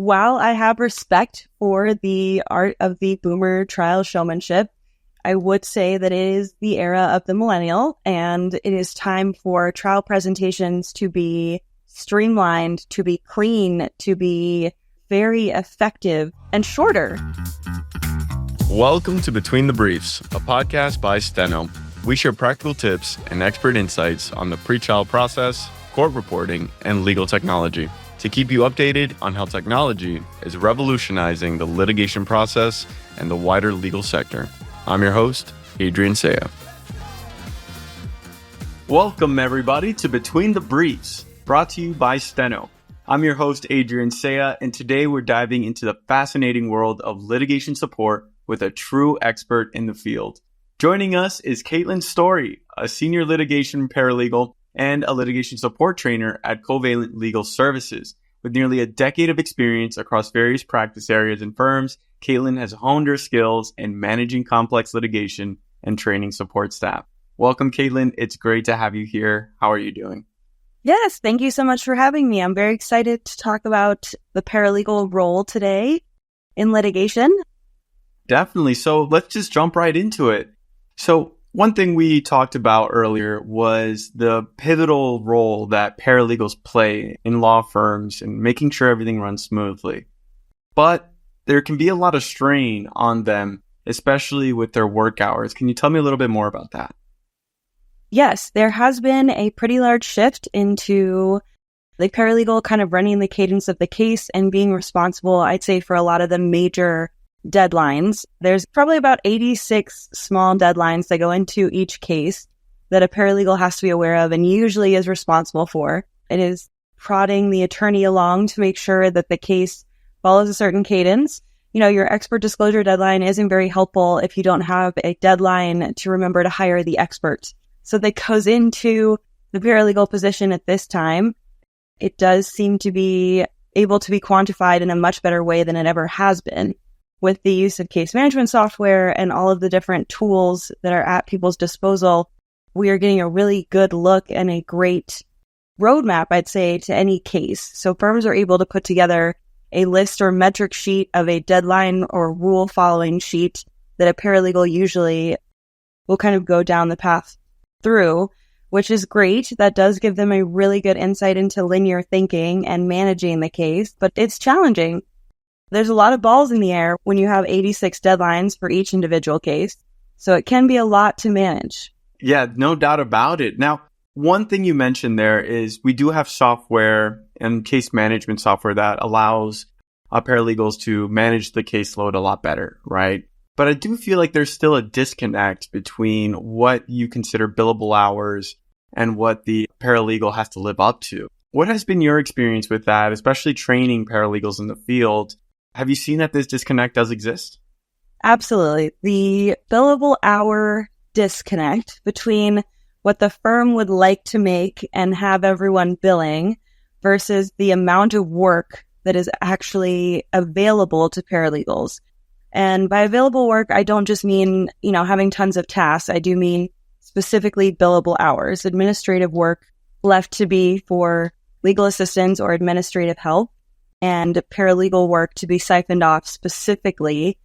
while I have respect for the art of the boomer trial showmanship, I would say that it is the era of the millennial, and it is time for trial presentations to be streamlined, to be clean, to be very effective and shorter. Welcome to Between the Briefs, a podcast by Steno. We share practical tips and expert insights on the pre-trial process, court reporting, and legal technology to keep you updated on how technology is revolutionizing the litigation process and the wider legal sector. I'm your host, Adrian Cea. Welcome, everybody, to Between the Briefs, brought to you by Steno. I'm your host, Adrian Cea, and today we're diving into the fascinating world of litigation support with a true expert in the field. Joining us is Kaitlyn Story, a senior litigation paralegal and a litigation support trainer at Covalent Legal Services. With nearly a decade of experience across various practice areas and firms, Kaitlyn has honed her skills in managing complex litigation and training support staff. Welcome, Kaitlyn. It's great to have you here. How are you doing? Yes, thank you so much for having me. I'm very excited to talk about the paralegal role today in litigation. Definitely. So let's just jump right into it. So one thing we talked about earlier was the pivotal role that paralegals play in law firms and making sure everything runs smoothly. But there can be a lot of strain on them, especially with their work hours. Can you tell me a little bit more about that? Yes, there has been a pretty large shift into the paralegal kind of running the cadence of the case and being responsible, I'd say, for a lot of the major deadlines. There's probably about 86 small deadlines that go into each case that a paralegal has to be aware of and usually is responsible for. It is prodding the attorney along to make sure that the case follows a certain cadence. You know, your expert disclosure deadline isn't very helpful if you don't have a deadline to remember to hire the expert. So that goes into the paralegal position at this time. It does seem to be able to be quantified in a much better way than it ever has been. With the use of case management software and all of the different tools that are at people's disposal, we are getting a really good look and a great roadmap, I'd say, to any case. So firms are able to put together a list or metric sheet of a deadline or rule following sheet that a paralegal usually will kind of go down the path through, which is great. That does give them a really good insight into linear thinking and managing the case, but it's challenging. There's a lot of balls in the air when you have 86 deadlines for each individual case, so it can be a lot to manage. Yeah, no doubt about it. Now, one thing you mentioned there is we do have software and case management software that allows paralegals to manage the caseload a lot better, right? But I do feel like there's still a disconnect between what you consider billable hours and what the paralegal has to live up to. What has been your experience with that, especially training paralegals in the field? Have you seen that this disconnect does exist? Absolutely. The billable hour disconnect between what the firm would like to make and have everyone billing versus the amount of work that is actually available to paralegals. And by available work, I don't just mean, having tons of tasks. I do mean specifically billable hours, administrative work left to be for legal assistance or administrative help, and paralegal work to be siphoned off specifically.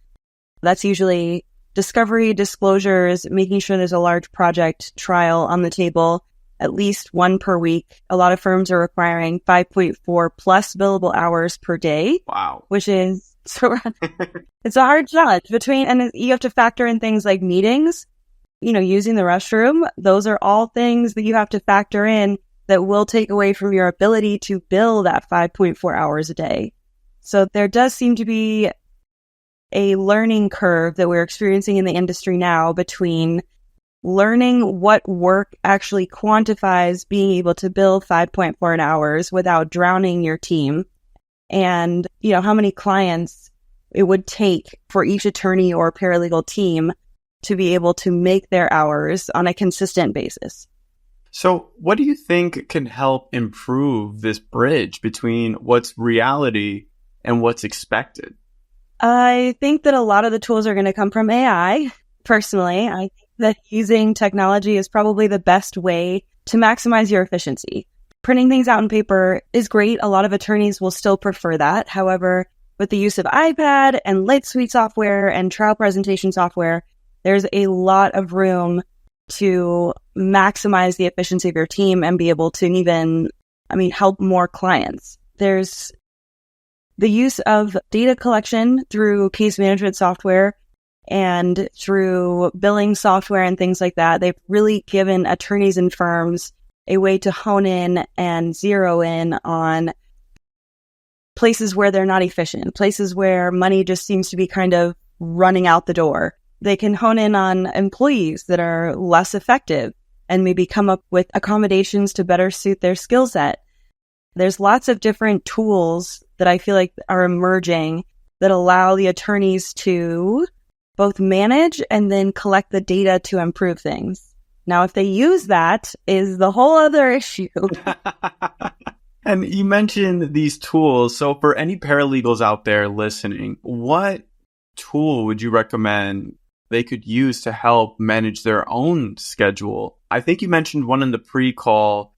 That's usually discovery, disclosures, making sure there's a large project trial on the table, at least one per week. A lot of firms are requiring 5.4 plus billable hours per day. Wow. Which is, it's a hard challenge and you have to factor in things like meetings, using the restroom. Those are all things that you have to factor in that will take away from your ability to bill that 5.4 hours a day. So there does seem to be a learning curve that we're experiencing in the industry now between learning what work actually quantifies being able to bill 5.4 hours without drowning your team, and how many clients it would take for each attorney or paralegal team to be able to make their hours on a consistent basis. So what do you think can help improve this bridge between what's reality and what's expected? I think that a lot of the tools are going to come from AI. Personally, I think that using technology is probably the best way to maximize your efficiency. Printing things out on paper is great. A lot of attorneys will still prefer that. However, with the use of iPad and LightSuite software and trial presentation software, there's a lot of room to maximize the efficiency of your team and be able to even, help more clients. There's the use of data collection through case management software and through billing software and things like that. They've really given attorneys and firms a way to hone in and zero in on places where they're not efficient, places where money just seems to be kind of running out the door. They can hone in on employees that are less effective and maybe come up with accommodations to better suit their skill set. There's lots of different tools that I feel like are emerging that allow the attorneys to both manage and then collect the data to improve things. Now, if they use that is the whole other issue. And you mentioned these tools. So for any paralegals out there listening, what tool would you recommend they could use to help manage their own schedule? I think you mentioned one in the pre-call.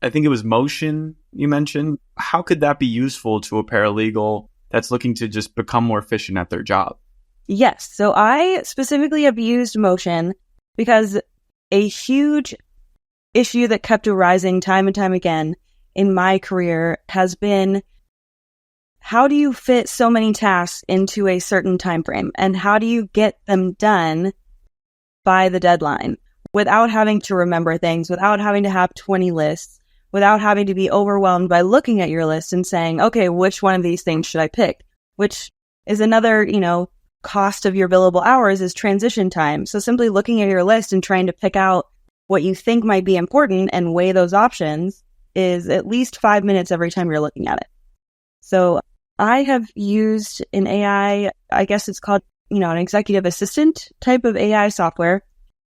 I think it was Motion you mentioned. How could that be useful to a paralegal that's looking to just become more efficient at their job? Yes. So I specifically have used Motion because a huge issue that kept arising time and time again in my career has been, how do you fit so many tasks into a certain time frame? And how do you get them done by the deadline without having to remember things, without having to have 20 lists, without having to be overwhelmed by looking at your list and saying, okay, which one of these things should I pick? Which is another, cost of your billable hours is transition time. So simply looking at your list and trying to pick out what you think might be important and weigh those options is at least 5 minutes every time you're looking at it. So I have used an AI, I guess it's called, an executive assistant type of AI software.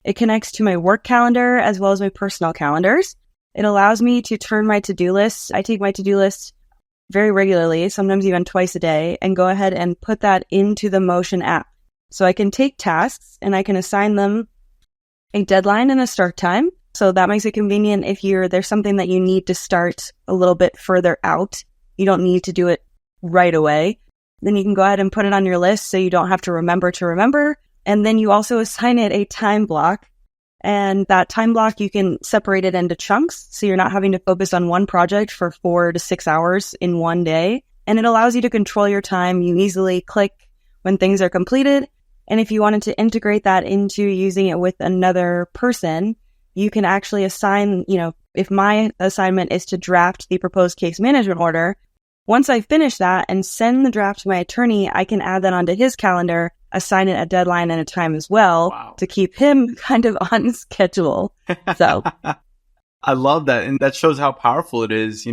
It connects to my work calendar as well as my personal calendars. It allows me to turn my to-do lists. I take my to-do list very regularly, sometimes even twice a day, and go ahead and put that into the Motion app. So I can take tasks and I can assign them a deadline and a start time. So that makes it convenient if there's something that you need to start a little bit further out. You don't need to do it right away. Then you can go ahead and put it on your list so you don't have to remember. And then you also assign it a time block. And that time block, you can separate it into chunks. So you're not having to focus on one project for 4 to 6 hours in one day. And it allows you to control your time. You easily click when things are completed. And if you wanted to integrate that into using it with another person, you can actually assign, if my assignment is to draft the proposed case management order, once I finish that and send the draft to my attorney, I can add that onto his calendar, assign it a deadline and a time as well. Wow. To keep him kind of on schedule. So I love that. And that shows how powerful it is.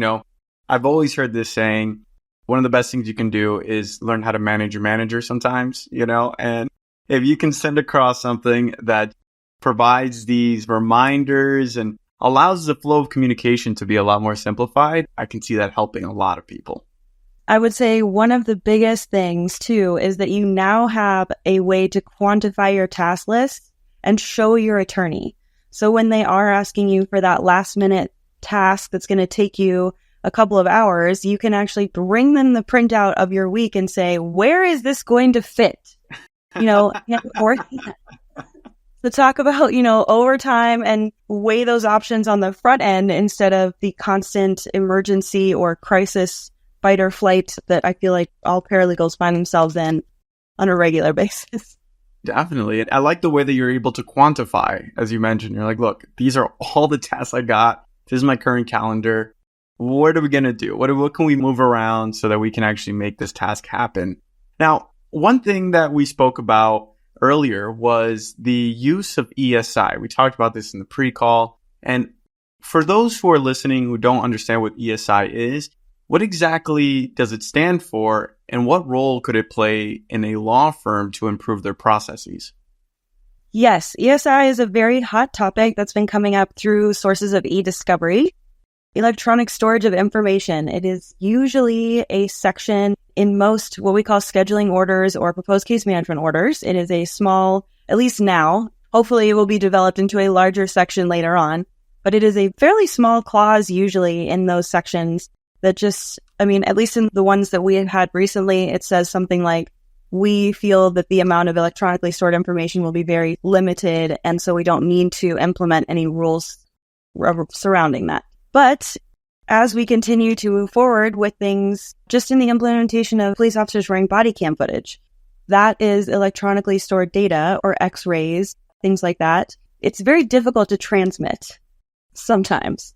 I've always heard this saying, one of the best things you can do is learn how to manage your manager sometimes, and if you can send across something that provides these reminders and allows the flow of communication to be a lot more simplified, I can see that helping a lot of people. I would say one of the biggest things too is that you now have a way to quantify your task list and show your attorney. So when they are asking you for that last minute task that's going to take you a couple of hours, you can actually bring them the printout of your week and say, where is this going to fit? Or to talk about, overtime and weigh those options on the front end instead of the constant emergency or crisis fight or flight that I feel like all paralegals find themselves in on a regular basis. Definitely. I like the way that you're able to quantify, as you mentioned. You're like, look, these are all the tasks I got. This is my current calendar. What are we going to do? What can we move around so that we can actually make this task happen? Now, one thing that we spoke about earlier was the use of ESI. We talked about this in the pre-call. And for those who are listening who don't understand what ESI is, what exactly does it stand for, and what role could it play in a law firm to improve their processes? Yes, ESI is a very hot topic that's been coming up through sources of e-discovery, electronic storage of information. It is usually a section in most what we call scheduling orders or proposed case management orders. It is a small, at least now, hopefully it will be developed into a larger section later on, but it is a fairly small clause usually in those sections that just, at least in the ones that we have had recently, it says something like, we feel that the amount of electronically stored information will be very limited, and so we don't need to implement any rules surrounding that. But as we continue to move forward with things, just in the implementation of police officers wearing body cam footage, that is electronically stored data or X-rays, things like that. It's very difficult to transmit sometimes.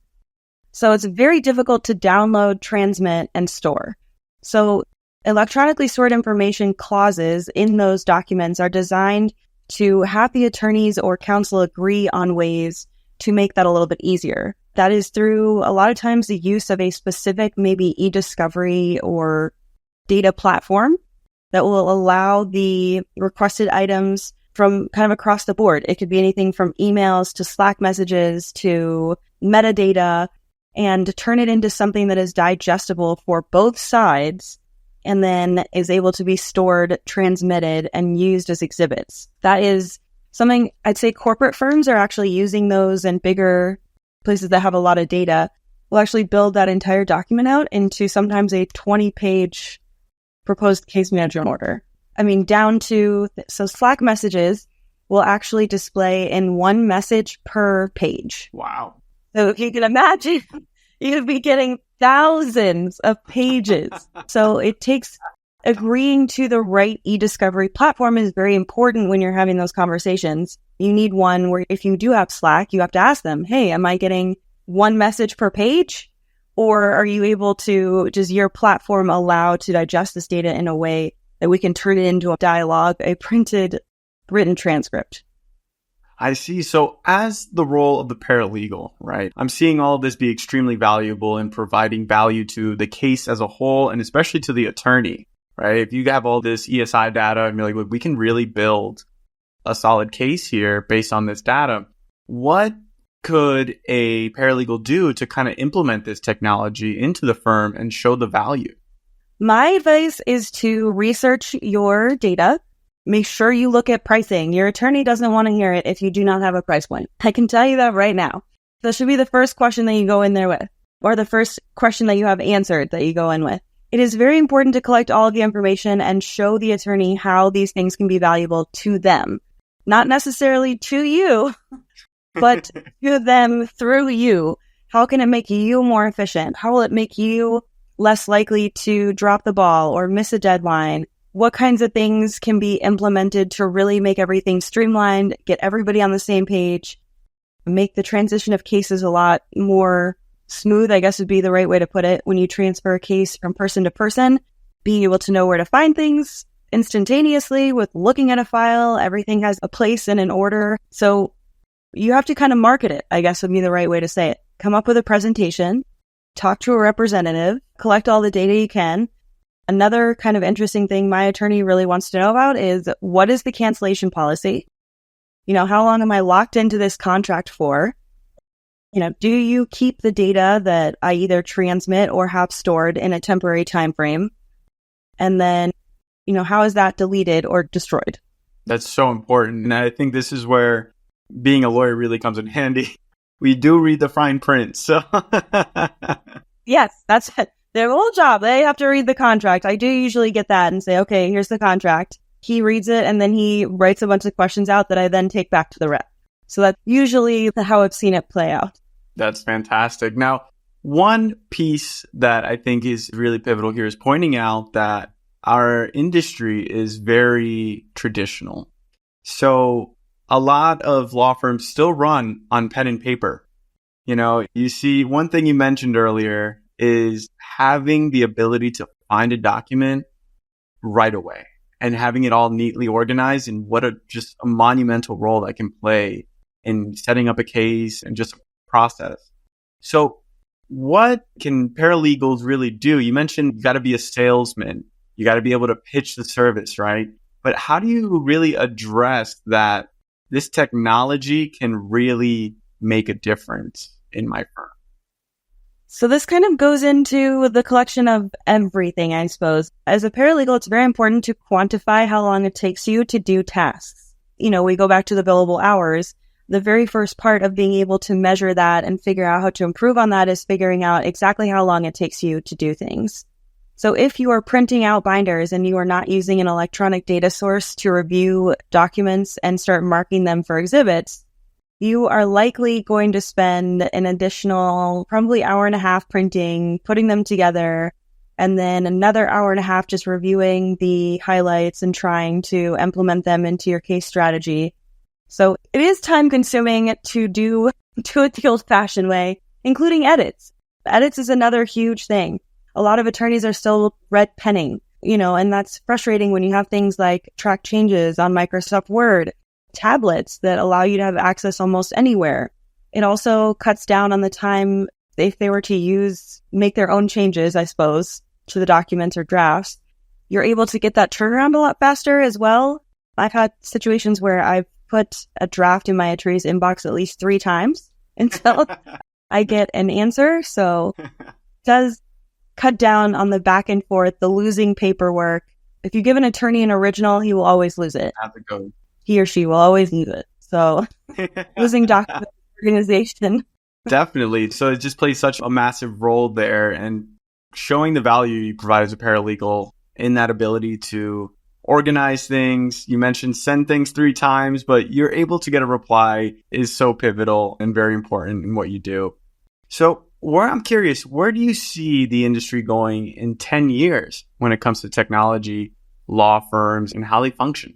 So it's very difficult to download, transmit, and store. So electronically stored information clauses in those documents are designed to have the attorneys or counsel agree on ways to make that a little bit easier. That is through a lot of times the use of a specific maybe e-discovery or data platform that will allow the requested items from kind of across the board. It could be anything from emails to Slack messages to metadata, and to turn it into something that is digestible for both sides and then is able to be stored, transmitted, and used as exhibits. That is something I'd say corporate firms are actually using those, and bigger places that have a lot of data will actually build that entire document out into sometimes a 20-page proposed case management order. Down to, so Slack messages will actually display in one message per page. Wow. So if you can imagine, you'd be getting thousands of pages. So it takes agreeing to the right e-discovery platform is very important when you're having those conversations. You need one where if you do have Slack, you have to ask them, hey, am I getting one message per page? Or are you able to, does your platform allow to digest this data in a way that we can turn it into a dialogue, a printed written transcript? I see. So as the role of the paralegal, right, I'm seeing all of this be extremely valuable in providing value to the case as a whole, and especially to the attorney, right? If you have all this ESI data and you're like, look, we can really build a solid case here based on this data, what could a paralegal do to kind of implement this technology into the firm and show the value? My advice is to research your data. Make sure you look at pricing. Your attorney doesn't want to hear it if you do not have a price point. I can tell you that right now. That should be the first question that you go in there with, or the first question that you have answered that you go in with. It is very important to collect all of the information and show the attorney how these things can be valuable to them. Not necessarily to you, but to them through you. How can it make you more efficient? How will it make you less likely to drop the ball or miss a deadline? What kinds of things can be implemented to really make everything streamlined, get everybody on the same page, make the transition of cases a lot more smooth, I guess would be the right way to put it. When you transfer a case from person to person, being able to know where to find things instantaneously with looking at a file, everything has a place and an order. So you have to kind of market it, I guess would be the right way to say it. Come up with a presentation, talk to a representative, collect all the data you can. Another kind of interesting thing my attorney really wants to know about is, what is the cancellation policy? How long am I locked into this contract for? Do you keep the data that I either transmit or have stored in a temporary time frame? And then, how is that deleted or destroyed? That's so important. And I think this is where being a lawyer really comes in handy. We do read the fine print. So yes, that's it. Their whole job, they have to read the contract. I do usually get that and say, okay, here's the contract. He reads it and then he writes a bunch of questions out that I then take back to the rep. So that's usually how I've seen it play out. That's fantastic. Now, one piece that I think is really pivotal here is pointing out that our industry is very traditional. So a lot of law firms still run on pen and paper. You see, one thing you mentioned earlier is having the ability to find a document right away and having it all neatly organized, and what just a monumental role that can play in setting up a case and just a process. So what can paralegals really do? You mentioned you got to be a salesman. You got to be able to pitch the service, right? But how do you really address that this technology can really make a difference in my firm? So this kind of goes into the collection of everything, I suppose. As a paralegal, it's very important to quantify how long it takes you to do tasks. We go back to the billable hours. the very first part of being able to measure that and figure out how to improve on that is figuring out exactly how long it takes you to do things. So if you are printing out binders and you are not using an electronic data source to review documents and start marking them for exhibits, you are likely going to spend an additional probably hour and a half printing, putting them together, and then another hour and a half just reviewing the highlights and trying to implement them into your case strategy. So it is time consuming to do it the old fashioned way, including edits. Edits is another huge thing. A lot of attorneys are still red penning, and that's frustrating when you have things like track changes on Microsoft Word, tablets that allow you to have access almost anywhere. It also cuts down on the time if they were to make their own changes, I suppose, to the documents or drafts. You're able to get that turnaround a lot faster as well. I've had situations where I've put a draft in my attorney's inbox at least 3 times until I get an answer. So it does cut down on the back and forth, the losing paperwork. If you give an attorney an original, he will always lose it. He or she will always lose it. So losing document organization. Definitely. So it just plays such a massive role there, and showing the value you provide as a paralegal in that ability to organize things. You mentioned send things 3 times, but you're able to get a reply is so pivotal and very important in what you do. So I'm curious, where do you see the industry going in 10 years when it comes to technology, law firms, and how they function?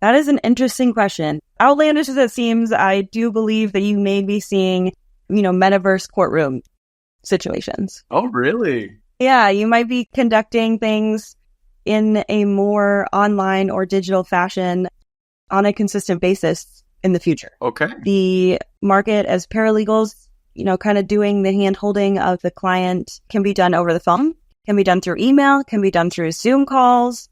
That is an interesting question. Outlandish as it seems, I do believe that you may be seeing, metaverse courtroom situations. Oh, really? Yeah, you might be conducting things in a more online or digital fashion on a consistent basis in the future. Okay. The market as paralegals, kind of doing the hand-holding of the client can be done over the phone, can be done through email, can be done through Zoom calls.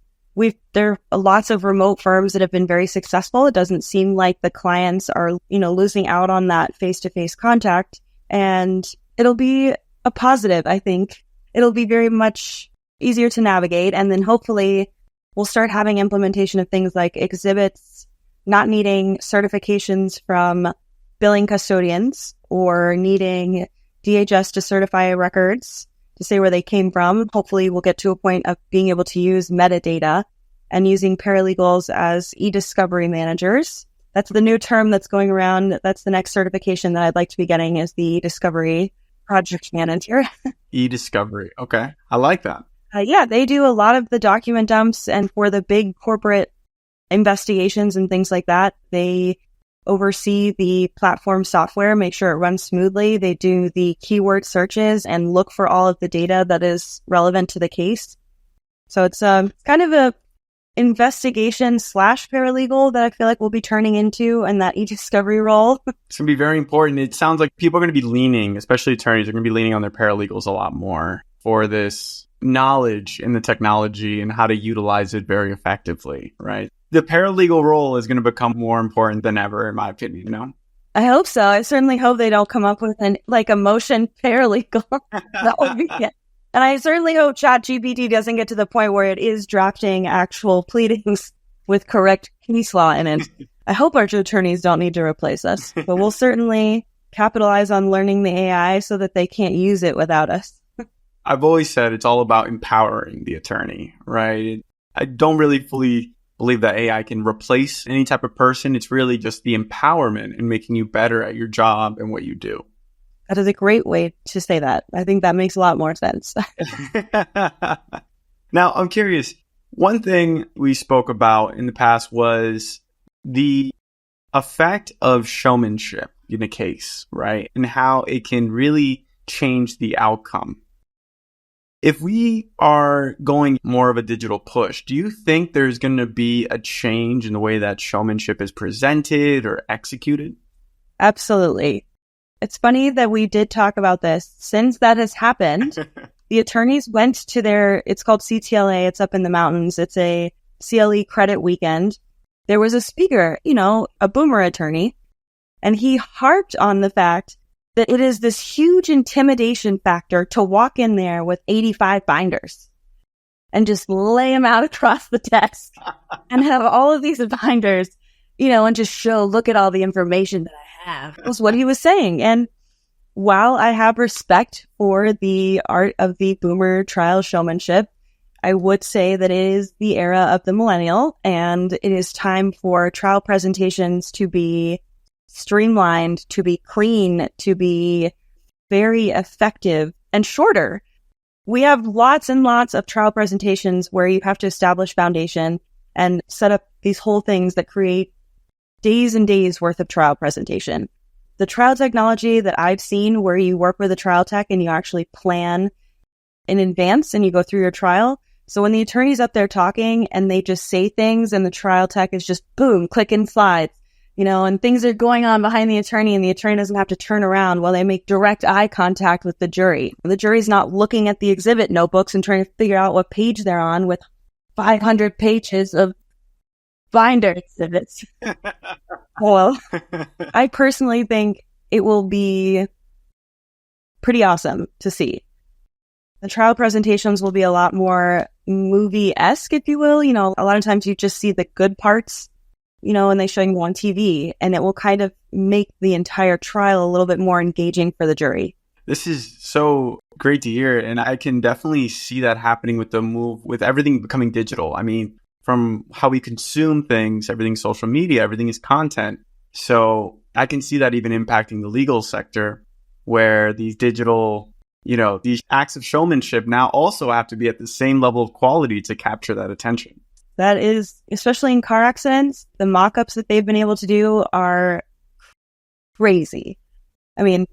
There are lots of remote firms that have been very successful. It doesn't seem like the clients are, losing out on that face-to-face contact. And it'll be a positive, I think. It'll be very much easier to navigate. And then hopefully we'll start having implementation of things like exhibits, not needing certifications from billing custodians or needing DHS to certify records to say where they came from. Hopefully we'll get to a point of being able to use metadata and using paralegals as e-discovery managers. That's the new term that's going around. That's the next certification that I'd like to be getting, is the e-discovery project manager. E-discovery. Okay. I like that. Yeah, they do a lot of the document dumps, and for the big corporate investigations and things like that, they oversee the platform software, make sure it runs smoothly. They do the keyword searches and look for all of the data that is relevant to the case. So it's kind of a investigation / paralegal that I feel like we'll be turning into in that e-discovery role. It's going to be very important. It sounds like people are going to be leaning, especially attorneys, are going to be leaning on their paralegals a lot more for this knowledge in the technology and how to utilize it very effectively, right? The paralegal role is going to become more important than ever, in my opinion, I hope so. I certainly hope they don't come up with a motion paralegal. That would be it. And I certainly hope ChatGPT doesn't get to the point where it is drafting actual pleadings with correct case law in it. I hope our attorneys don't need to replace us, but we'll certainly capitalize on learning the AI so that they can't use it without us. I've always said it's all about empowering the attorney, right? I don't really fully believe that AI can replace any type of person. It's really just the empowerment and making you better at your job and what you do. That is a great way to say that. I think that makes a lot more sense. Now, I'm curious. One thing we spoke about in the past was the effect of showmanship in a case, right? And how it can really change the outcome. If we are going more of a digital push, do you think there's going to be a change in the way that showmanship is presented or executed? Absolutely. It's funny that we did talk about this. Since that has happened, the attorneys went to it's called CTLA. It's up in the mountains. It's a CLE credit weekend. There was a speaker, a boomer attorney, and he harped on the fact that it is this huge intimidation factor to walk in there with 85 binders and just lay them out across the desk and have all of these binders, and just show, look at all the information that I have, was what he was saying. And while I have respect for the art of the boomer trial showmanship, I would say that it is the era of the millennial, and it is time for trial presentations to be streamlined, to be clean, to be very effective and shorter. We have lots and lots of trial presentations where you have to establish foundation and set up these whole things that create days and days worth of trial presentation. The trial technology that I've seen where you work with a trial tech and you actually plan in advance and you go through your trial. So when the attorney's up there talking and they just say things and the trial tech is just boom, clicking slides, and things are going on behind the attorney and the attorney doesn't have to turn around while they make direct eye contact with the jury. The jury's not looking at the exhibit notebooks and trying to figure out what page they're on with 500 pages of binder exhibits. Well, I personally think it will be pretty awesome to see. The trial presentations will be a lot more movie-esque, if you will. A lot of times you just see the good parts, and they show you on TV, and it will kind of make the entire trial a little bit more engaging for the jury. This is so great to hear, and I can definitely see that happening with the move, with everything becoming digital. I mean, from how we consume things, everything's social media, everything is content. So I can see that even impacting the legal sector, where these digital, these acts of showmanship now also have to be at the same level of quality to capture that attention. That is, especially in car accidents, the mock-ups that they've been able to do are crazy. I mean,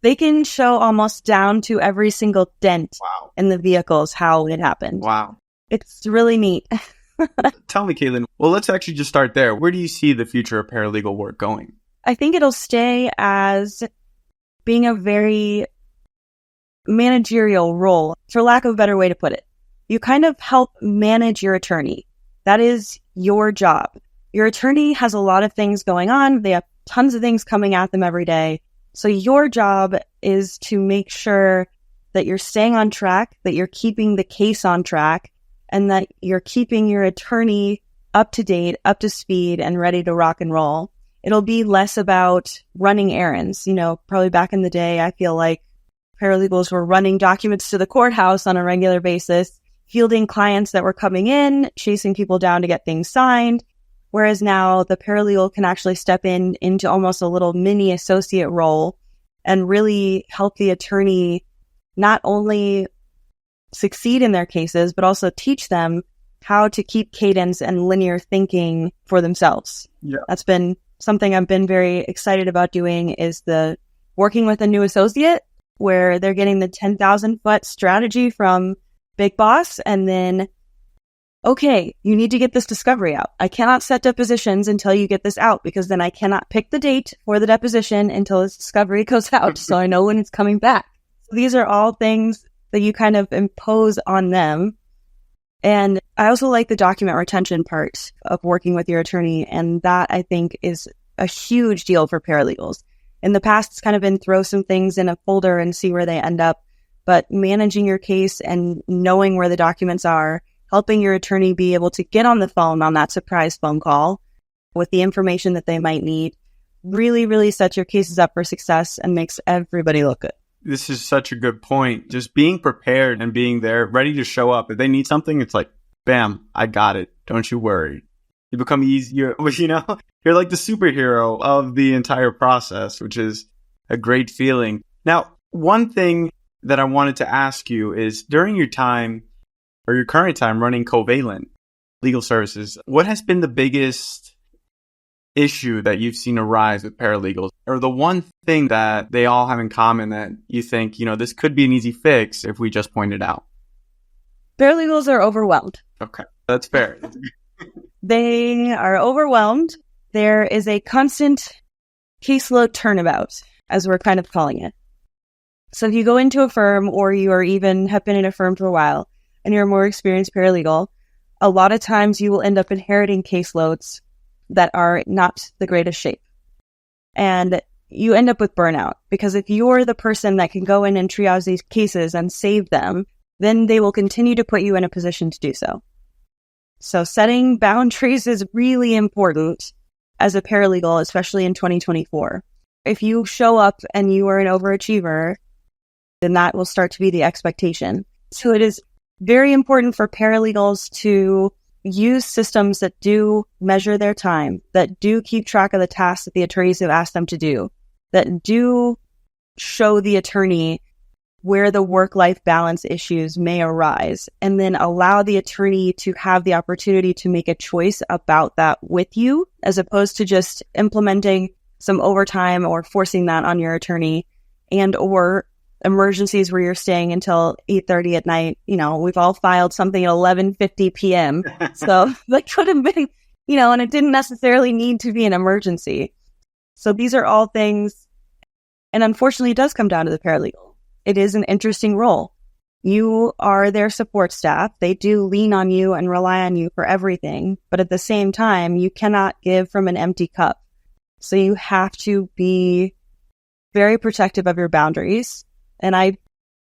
they can show almost down to every single dent in the vehicles how it happened. Wow. It's really neat. Tell me, Kaitlyn, well, let's actually just start there. Where do you see the future of paralegal work going? I think it'll stay as being a very managerial role, for lack of a better way to put it. You kind of help manage your attorney. That is your job. Your attorney has a lot of things going on. They have tons of things coming at them every day. So your job is to make sure that you're staying on track, that you're keeping the case on track, and that you're keeping your attorney up to date, up to speed, and ready to rock and roll. It'll be less about running errands. Probably back in the day, I feel like paralegals were running documents to the courthouse on a regular basis, fielding clients that were coming in, chasing people down to get things signed. Whereas now the paralegal can actually step into almost a little mini associate role and really help the attorney not only succeed in their cases, but also teach them how to keep cadence and linear thinking for themselves. Yeah. That's been something I've been very excited about doing, is the working with a new associate where they're getting the 10,000 foot strategy from Big Boss, and then, okay, you need to get this discovery out. I cannot set depositions until you get this out, because then I cannot pick the date for the deposition until this discovery goes out, so I know when it's coming back. So these are all things that you kind of impose on them. And I also like the document retention part of working with your attorney, and that I think is a huge deal for paralegals. In the past, it's kind of been throw some things in a folder and see where they end up. But managing your case and knowing where the documents are, helping your attorney be able to get on the phone on that surprise phone call with the information that they might need, really, really sets your cases up for success and makes everybody look good. This is such a good point. Just being prepared and being there, ready to show up. If they need something, it's like, bam, I got it. Don't you worry. You become easier, you're like the superhero of the entire process, which is a great feeling. Now, one thing that I wanted to ask you is, during your time or your current time running Covalent Legal Services, what has been the biggest issue that you've seen arise with paralegals, or the one thing that they all have in common that you think, this could be an easy fix if we just point it out? Paralegals are overwhelmed. Okay, that's fair. They are overwhelmed. There is a constant caseload turnabout, as we're kind of calling it. So if you go into a firm, or you are even have been in a firm for a while and you're a more experienced paralegal, a lot of times you will end up inheriting caseloads that are not the greatest shape. And you end up with burnout, because if you're the person that can go in and triage these cases and save them, then they will continue to put you in a position to do so. So setting boundaries is really important. as a paralegal, especially in 2024. If you show up and you are an overachiever, then that will start to be the expectation. So it is very important for paralegals to use systems that do measure their time, that do keep track of the tasks that the attorneys have asked them to do, that do show the attorney where the work-life balance issues may arise, and then allow the attorney to have the opportunity to make a choice about that with you, as opposed to just implementing some overtime or forcing that on your attorney, and or emergencies where you're staying until 8:30 at night. We've all filed something at 11:50 p.m. So that could have been, and it didn't necessarily need to be an emergency. So these are all things, and unfortunately it does come down to the paralegal. It is an interesting role. You are their support staff. They do lean on you and rely on you for everything. But at the same time, you cannot give from an empty cup. So you have to be very protective of your boundaries. And I've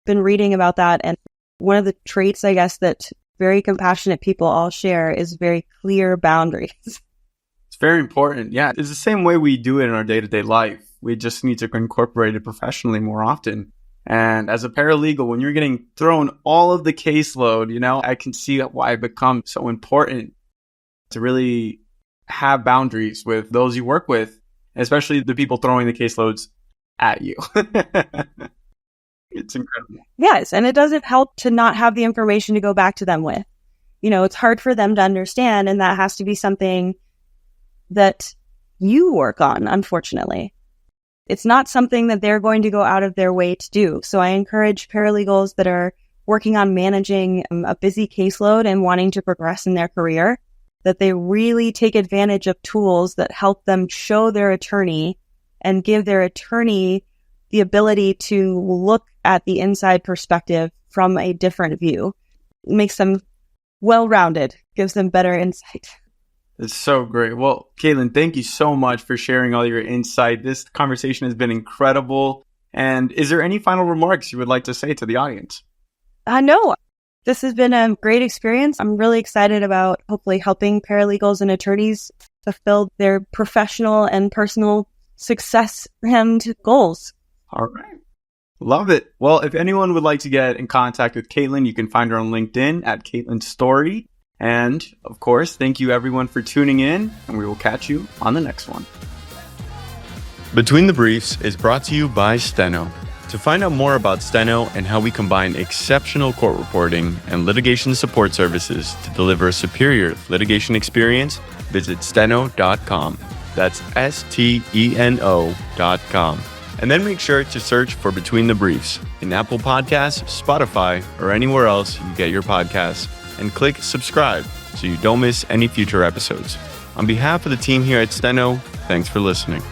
been reading about that. And one of the traits, I guess, that very compassionate people all share is very clear boundaries. It's very important. Yeah, it's the same way we do it in our day-to-day life. We just need to incorporate it professionally more often. And as a paralegal, when you're getting thrown all of the caseload, I can see why it becomes so important to really have boundaries with those you work with, especially the people throwing the caseloads at you. It's incredible. Yes, and it doesn't help to not have the information to go back to them with. It's hard for them to understand, and that has to be something that you work on, unfortunately. It's not something that they're going to go out of their way to do. So I encourage paralegals that are working on managing a busy caseload and wanting to progress in their career, that they really take advantage of tools that help them show their attorney and give their attorney the ability to look at the inside perspective from a different view. It makes them well-rounded, gives them better insight. It's so great. Well, Kaitlyn, thank you so much for sharing all your insight. This conversation has been incredible. And is there any final remarks you would like to say to the audience? No, this has been a great experience. I'm really excited about hopefully helping paralegals and attorneys fulfill their professional and personal success and goals. All right. Love it. Well, if anyone would like to get in contact with Kaitlyn, you can find her on LinkedIn at Kaitlyn Story. And of course, thank you everyone for tuning in, and we will catch you on the next one. Between the Briefs is brought to you by Steno. To find out more about Steno and how we combine exceptional court reporting and litigation support services to deliver a superior litigation experience, visit steno.com. That's STENO.com. And then make sure to search for Between the Briefs in Apple Podcasts, Spotify, or anywhere else you get your podcasts, and click subscribe so you don't miss any future episodes. On behalf of the team here at Steno, thanks for listening.